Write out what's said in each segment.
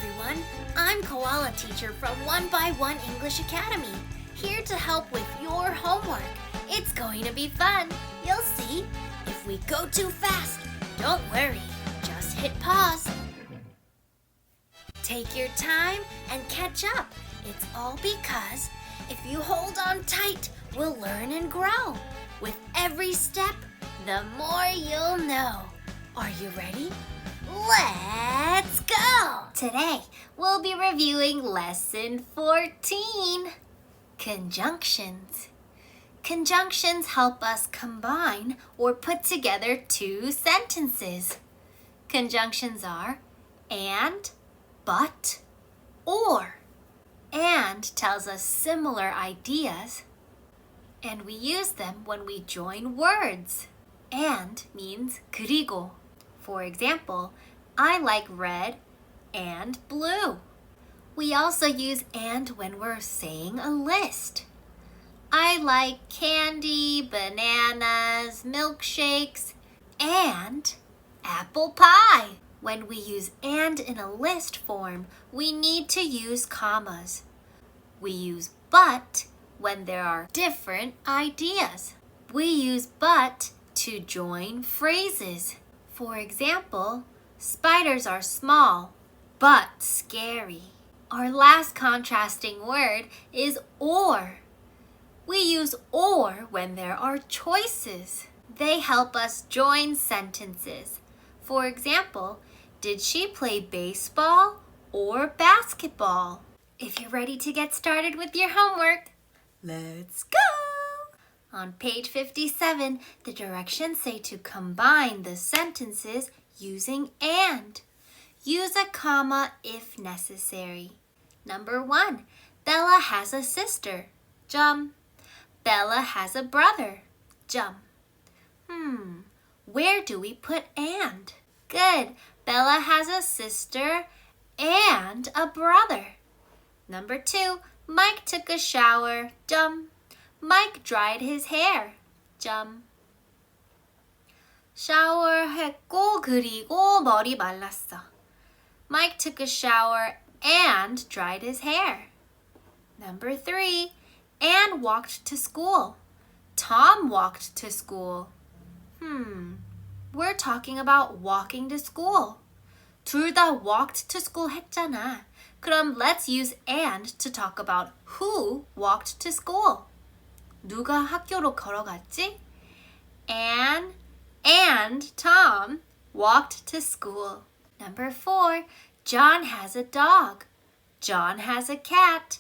everyone. I'm Koala Teacher from 원바이원 English Academy, here to help with your homework. It's going to be fun. You'll see. If we go too fast, don't worry. Just hit pause. Take your time and catch up. It's all because if you hold on tight, we'll learn and grow. With every step, the more you'll know. Are you ready? Let's go! Today, we'll be reviewing Lesson 14, Conjunctions. Conjunctions help us combine or put together two sentences. Conjunctions are and, but, or. And tells us similar ideas, and we use them when we join words. And means 그리고. For example, I like red and blue. We also use and when we're saying a list. I like candy, bananas, milkshakes, and apple pie. When we use and in a list form, we need to use commas. We use but when there are different ideas. We use but to join phrases. For example, spiders are small, but scary. Our last contrasting word is or. We use or when there are choices. They help us join sentences. For example, did she play baseball or basketball? If you're ready to get started with your homework, let's go! On page 57, the directions say to combine the sentences using and. Use a comma if necessary. Number 1, Bella has a sister. Jump. Bella has a brother. Jump. Where do we put and? Good. Bella has a sister and a brother. Number 2, Mike took a shower. Jump. Mike dried his hair. Jump. 샤워했고 그리고 머리 말랐어. Mike took a shower and dried his hair. Number 3, Anne walked to school. Tom walked to school. We're talking about walking to school. 둘 다 walked to school 했잖아. 그럼 let's use and to talk about who walked to school. 누가 학교로 걸어갔지? Anne and Tom walked to school. Number 4, John has a dog. John has a cat.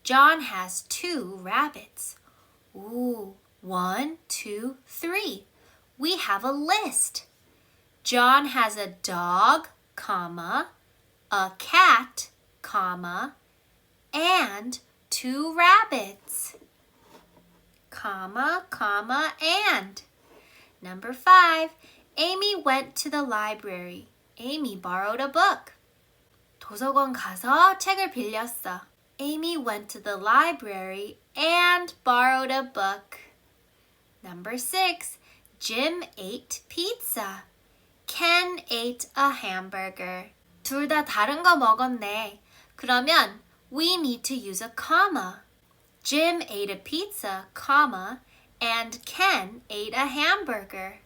John has 2 rabbits. Ooh, 1, 2, 3. We have a list. John has a dog, comma, a cat, comma, and 2 rabbits. Comma, comma, and. Number 5, Amy went to the library. Amy borrowed a book. 도서관 가서 책을 빌렸어. Amy went to the library and borrowed a book. Number 6, Jim ate pizza. Ken ate a hamburger. 둘 다 다른 거 먹었네. 그러면 we need to use a comma. Jim ate a pizza, comma, and Ken ate a hamburger.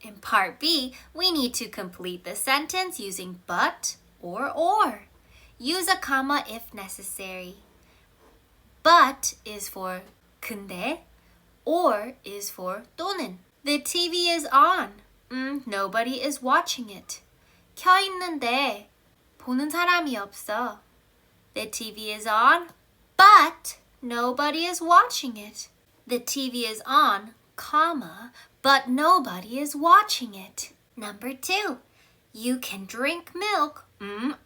In part B, we need to complete the sentence using but or. Use a comma if necessary. But is for 근데, or is for 또는. The TV is on. Nobody is watching it. 켜 있는데 보는 사람이 없어. The TV is on, but nobody is watching it. The TV is on, comma, but nobody is watching it. Number 2, you can drink milk,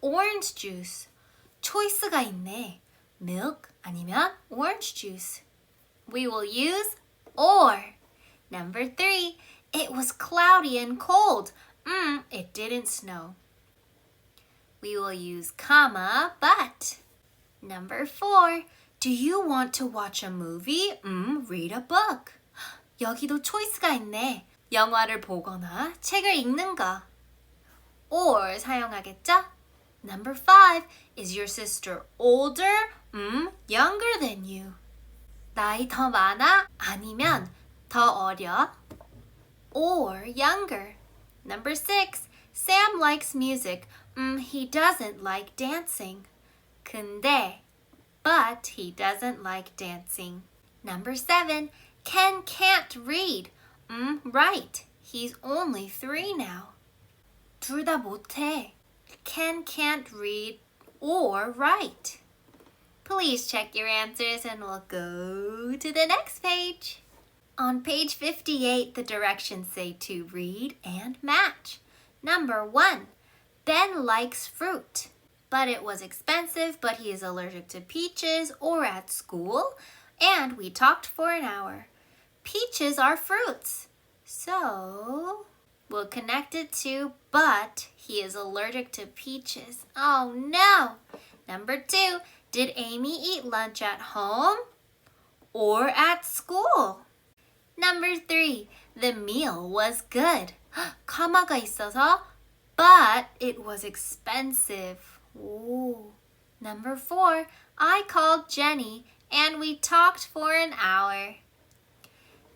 orange juice. 초이스가 있네. milk 아니면 orange juice. We will use or. Number 3, it was cloudy and cold. It didn't snow. We will use comma, but. Number 4, do you want to watch a movie? Read a book. 여기도 초이스가 있네. 영화를 보거나 책을 읽는 거. or 사용하겠죠? Number 5. Is your sister older? Younger than you. 나이 더 많아? 아니면 더 어려? Or younger. Number 6. Sam likes music. He doesn't like dancing. 근데, but he doesn't like dancing. Number 7. Ken can't read. Right. He's only 3 now. 둘 다 못해. Ken can't read or write. Please check your answers and we'll go to the next page. On page 58, the directions say to read and match. Number 1. Ben likes fruit, but it was expensive, but he is allergic to peaches or at school, and we talked for an hour. Peaches are fruits, so we'll connect it to but he is allergic to peaches. Oh no! Number 2. Did Amy eat lunch at home or at school? Number 3. The meal was good. 가마가 있어서 but it was expensive. Ooh. Number 4. I called Jenny and we talked for an hour.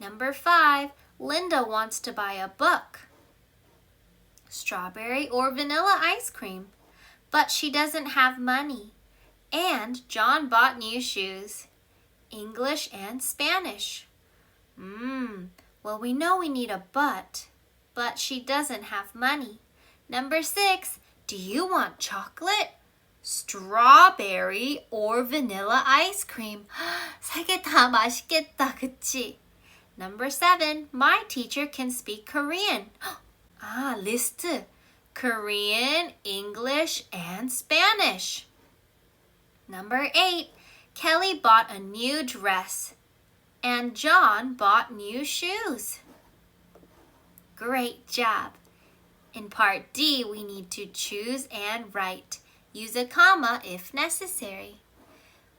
Number 5. Linda wants to buy a book. Strawberry or vanilla ice cream. But she doesn't have money. And John bought new shoes. English and Spanish. Well, we know we need a but she doesn't have money. Number 6. Do you want chocolate? Strawberry or vanilla ice cream? 세 개 다 맛있겠다, 그치? Number 7. My teacher can speak Korean. List. Korean, English, and Spanish. Number 8. Kelly bought a new dress. And John bought new shoes. Great job. In part D, we need to choose and write. Use a comma if necessary.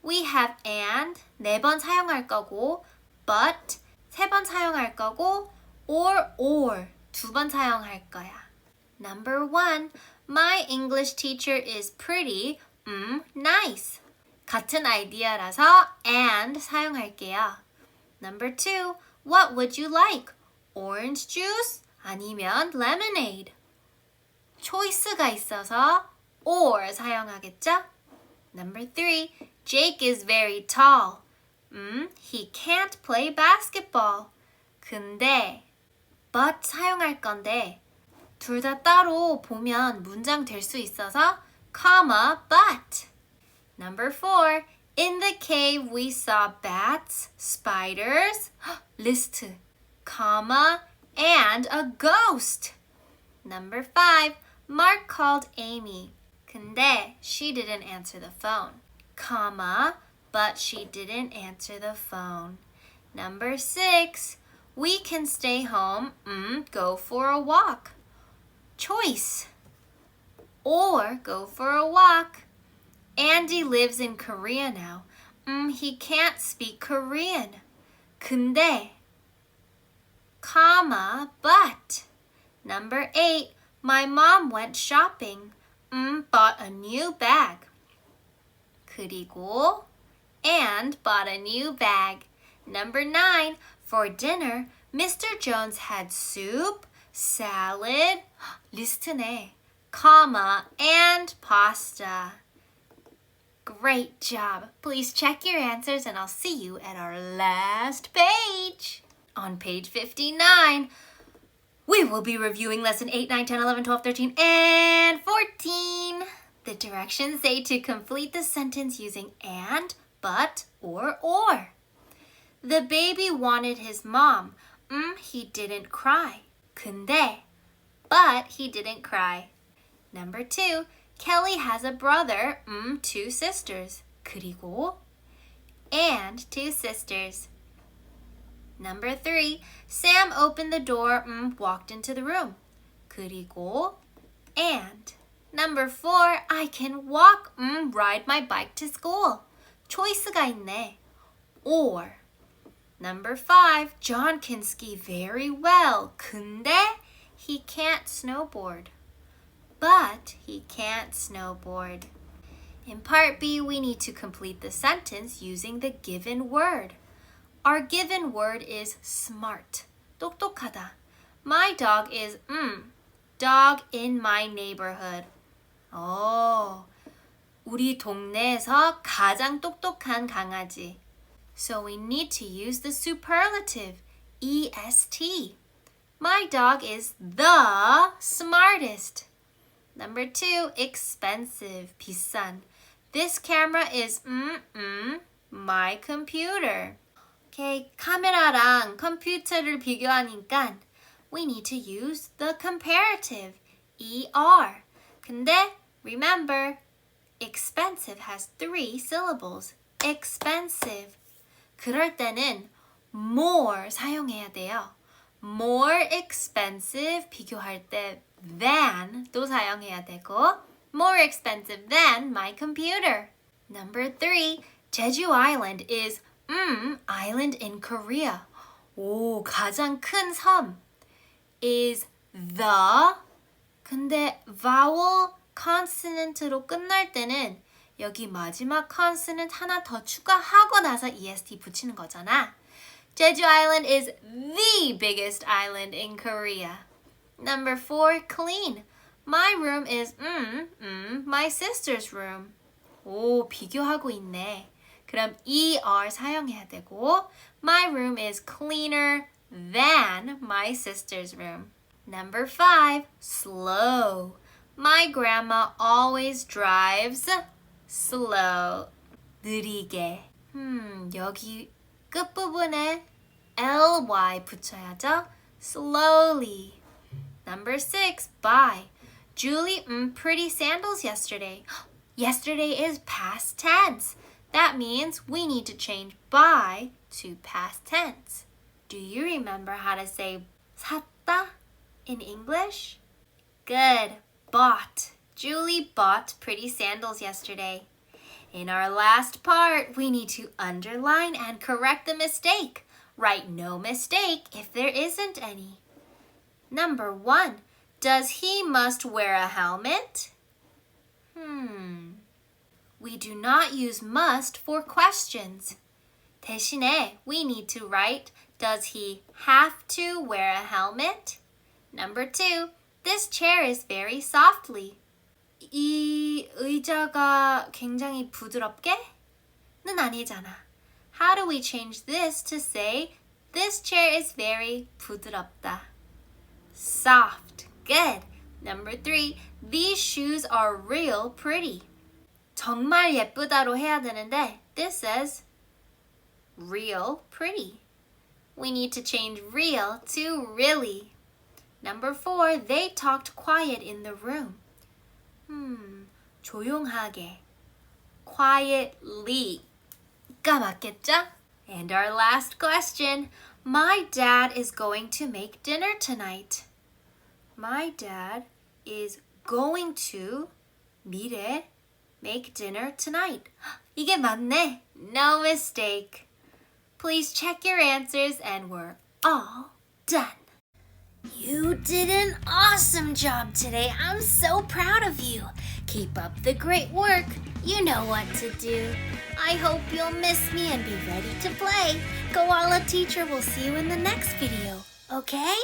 We have and, 4번 사용할 거고, but, 3번 사용할 거고, or, 2번 사용할 거야. Number 1. My English teacher is pretty, nice. 같은 아이디어라서 and 사용할게요. Number 2. What would you like? Orange juice? 아니면 lemonade? choice가 있어서 or 사용하겠죠? Number 3. Jake is very tall. He can't play basketball. 근데 but 사용할 건데 둘 다 따로 보면 문장 될 수 있어서 comma but. Number 4. In the cave we saw bats, spiders, list, comma, and a ghost. Number 5. Mark called Amy. 근데 she didn't answer the phone. Comma, but she didn't answer the phone. Number 6. We can stay home, go for a walk. Choice. Or go for a walk. Andy lives in Korea now. He can't speak Korean. 근데, comma, but. Number 8. My mom went shopping. Bought a new bag. 그리고, and bought a new bag. Number 9. For dinner, Mr. Jones had soup, salad, 리스트네, comma, and pasta. Great job. Please check your answers and I'll see you at our last page. On page 59, we will be reviewing lesson 8, 9, 10, 11, 12, 13, and 14. The directions say to complete the sentence using and, but, or. The baby wanted his mom. He didn't cry. 근데, but he didn't cry. Number 2. Kelly has a brother, 2 sisters. 그리고, and 2 sisters. Number 3. Sam opened the door, walked into the room. 그리고, and. Number 4. I can walk, ride my bike to school. choice가 있네. Or. Number 5. John can ski very well. 근데 he can't snowboard. but he can't snowboard. In part B, we need to complete the sentence using the given word. Our given word is smart, 똑똑하다. My dog is dog in my neighborhood. 우리 동네에서 가장 똑똑한 강아지. So we need to use the superlative, EST. My dog is the smartest. Number 2, expensive, 비싼. This camera is my computer. Okay, 카메라랑 컴퓨터를 비교하니까 we need to use the comparative, ER. 근데 remember, expensive has 3 syllables. expensive. 그럴 때는 more 사용해야 돼요. more expensive 비교할 때 than도 사용해야 되고 more expensive than my computer. Number 3, 제주 Island is island in Korea. 가장 큰 섬 is the 근데 vowel consonant로 끝날 때는 여기 마지막 consonant 하나 더 추가하고 나서 est 붙이는 거잖아. Jeju Island is the biggest island in Korea. Number 4, clean. My room is my sister's room. 비교하고 있네. 그럼 ER 사용해야 되고 my room is cleaner than my sister's room. Number 5, slow. My grandma always drives slow. 느리게. 여기 끝부분에 ly 붙여야죠. slowly. Number 6, buy. Julie pretty sandals yesterday. Yesterday is past tense. That means we need to change buy to past tense. Do you remember how to say 샀다 in English? Good. Bought. Julie bought pretty sandals yesterday. In our last part, we need to underline and correct the mistake. Write no mistake if there isn't any. Number 1, does he must wear a helmet? We do not use must for questions. 대신에 we need to write, does he have to wear a helmet? Number 2, this chair is very softly. 이 의자가 굉장히 부드럽게? 는 아니잖아. How do we change this to say, this chair is very 부드럽다? Soft. Good. Number 3, these shoes are real pretty. 정말 예쁘다로 해야 되는데 this says real pretty. We need to change real to really. Number 4, they talked quiet in the room. 조용하게. quietly가 맞겠죠? And our last question. My dad is going to make dinner tonight. My dad is going to 미래 make dinner tonight. 이게 맞네. No mistake. Please check your answers and we're all done. You did an awesome job today. I'm so proud of you. Keep up the great work. You know what to do. I hope you'll miss me and be ready to play. Koala Teacher will see you in the next video, okay?